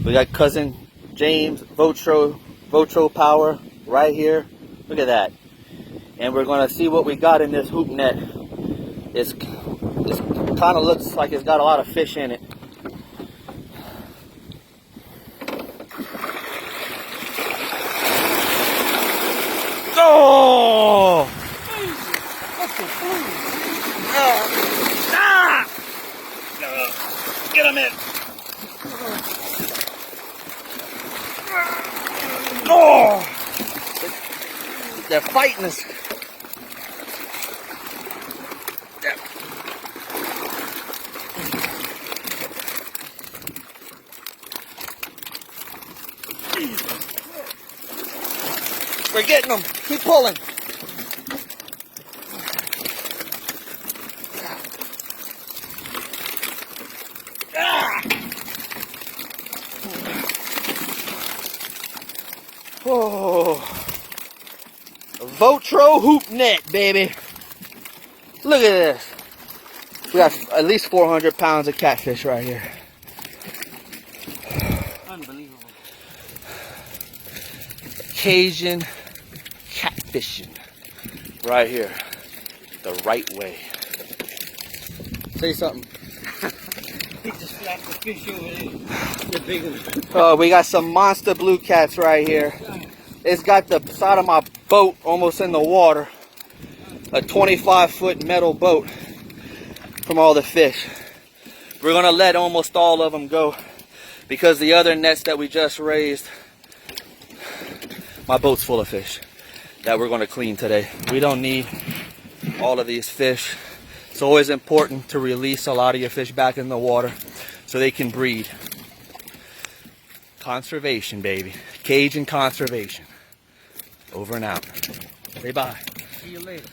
We got cousin James Vautrot power right here. Look at that. And we're gonna see what we got in this hoop net. It kind of looks like it's got a lot of fish in it. Oh! Get him in! Oh! They're fighting us. We're getting them. Keep pulling. Oh, a Vautrot hoop net, baby. Look at this. We got at least 400 pounds of catfish right here. Unbelievable. Cajun catfishing right here, the right way. Say something. He just slapped the fish over there. The big one. Oh, we got some monster blue cats right here. It's got the side of my boat almost in the water. A 25-foot metal boat from all the fish. We're gonna let almost all of them go because the other nets that we just raised, my boat's full of fish that we're gonna clean today. We don't need all of these fish. It's always important to release a lot of your fish back in the water so they can breed. Conservation, baby. Cajun conservation. Over and out. Say bye. See you later.